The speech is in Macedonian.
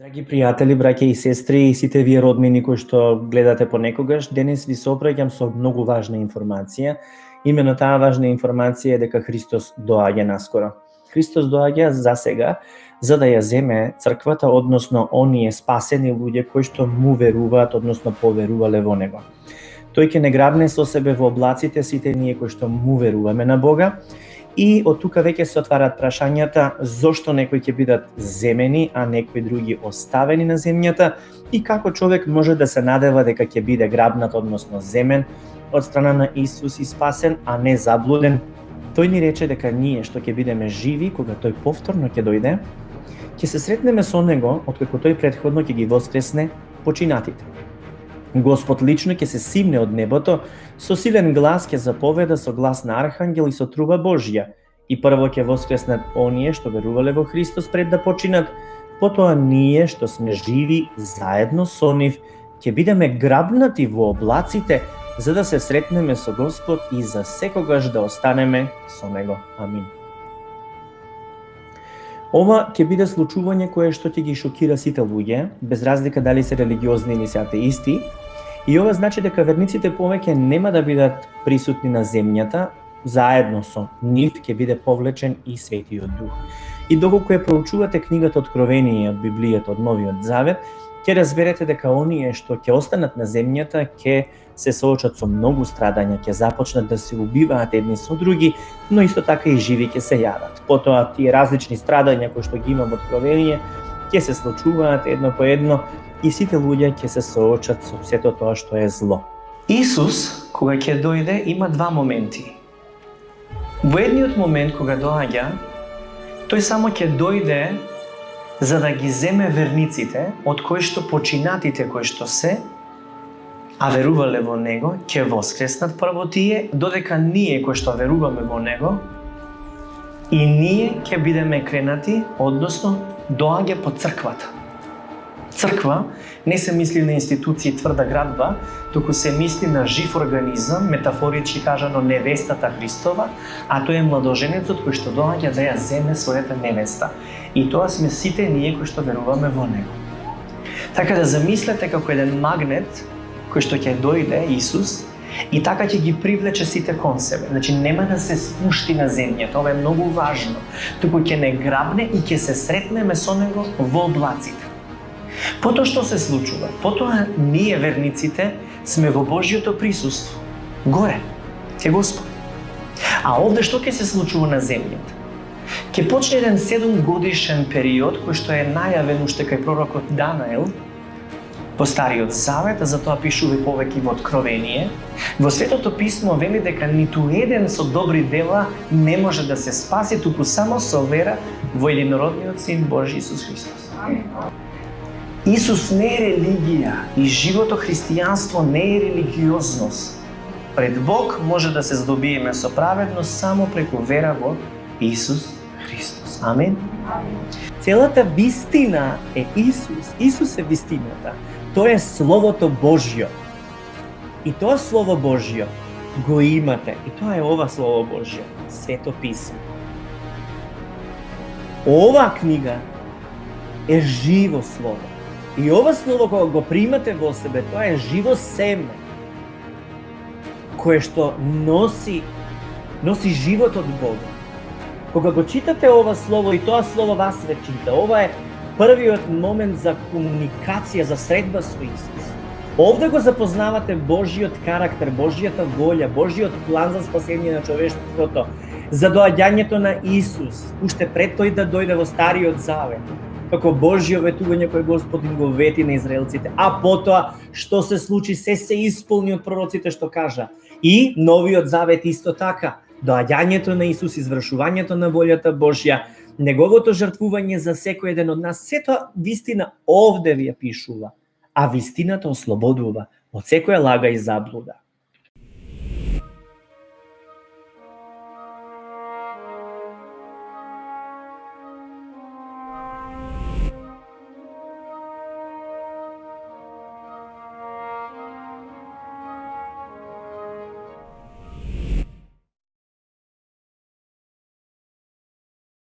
Драги пријатели, браќа и сестри и сите вие роднини кои што гледате понекогаш, денес ви се обраќам со многу важна информација. Имено таа важна информација е дека Христос доаѓа наскоро. Христос доаѓа за сега, за да ја земе црквата, односно оние спасени луѓе кои што му веруваат, односно поверувале во него. Тој ќе не грабне со себе во облаците сите ние кои што му веруваме на Бога. И од тука веќе се отвараат прашањата зошто некои ќе бидат земени, а некои други оставени на земјата и како човек може да се надева дека ќе биде грабнат, односно земен од страна на Исус и спасен, а не заблуден. Тој ни рече дека ние што ќе бидеме живи кога тој повторно ќе дојде, ќе се сретнеме со него откако тој претходно ќе ги воскресне починатите. Господ лично ќе се симне од небото, со силен глас ќе заповеда со глас на архангел и со труба Божја. И прво ќе воскреснат оние што верувале во Христос пред да починат, потоа ние што сме живи заедно со нив ќе бидеме грабнати во облаците за да се сретнеме со Господ и за секогаш да останеме со него. Амин. Ова ќе биде случување кое што ќе ги шокира сите луѓе, без разлика дали се религиозни или се атеисти. И ова значи дека верниците повеќе нема да бидат присутни на земјата, заедно со нив ќе биде повлечен и Светиот Дух. И доколку ја проучувате книгата Откровение од Библијата, од Новиот Завет, ќе разберете дека оние што ќе останат на земјата ќе се соочат со многу страдања, ќе започнат да се убиваат едни со други, но исто така и живи ќе се јават. Потоа тие различни страдања кои што ги има во Откровение ќе се случуваат едно по едно и сите луѓе ќе се соочат со сето тоа што е зло. Исус, кога ќе дојде, има два моменти. Во едниот момент кога доаѓа, тој само ќе дојде за да ги земе верниците, од кои што починатите кои што се, а верувале во него, ќе воскреснат прво тие, додека ние кои што веруваме во него, и ние ќе бидеме кренати, односно доаѓа по црквата. Црква не се мисли на институции тврда градба, туку се мисли на жив организам, метафорички кажано невестата Христова, а тој е младоженецот кој што доаѓа да ја земе својата невеста. И тоа сме сите ние кои што веруваме во него. Така да замислете како еден магнет кој што ќе дојде Исус и така ќе ги привлече сите кон себе. Значи нема да се спушти на земјата, ова е многу важно. Туку ќе не грабне и ќе се сретнеме со него во облаците. Потоа што се случува? Потоа ние верниците сме во Божјото присуство, горе, ке Господ. А овде што ќе се случува на земјата? Ќе почне еден 7 годишен период кој што е најавен уште кај пророкот Данаел во Стариот Завет, а затоа пишува и повеќе во Откровение. Во Светото писмо вели дека ниту еден со добри дела не може да се спаси, туку само со вера во единородниот Син Божи Исус Христос. Исус не е религија и живото христијанство не е религиозност. Пред Бог може да се здобиеме со праведност само преку вера во Исус Христос. Амин. Целата вистина е Исус. Исус е вистината. Тоа е Словото Божјо. И тоа Слово Божјо го имате. И тоа е ова Слово Божјо, Свето писмо. Ова книга е живо Слово. И ова Слово кога го примате во себе, тоа е живо семе, кое што носи живот од Бога. Кога го читате ова Слово и тоа Слово вас ве чита, ова е првиот момент за комуникација, за средба со Исус. Овде го запознавате Божјиот карактер, Божјата волја, Божјиот план за спасение на човештвото, за доаѓањето на Исус, уште пред тој да дојде во Стариот Завет, како Божјо ветување кој Господин го вети на израелците, а потоа што се случи, се исполни од пророците што кажа. И Новиот Завет исто така, доаѓањето на Исус, извршувањето на волјата Божја, неговото жртвување за секој еден од нас, сето вистина овде ви ја пишува, а вистината ослободува од секоја лага и заблуда.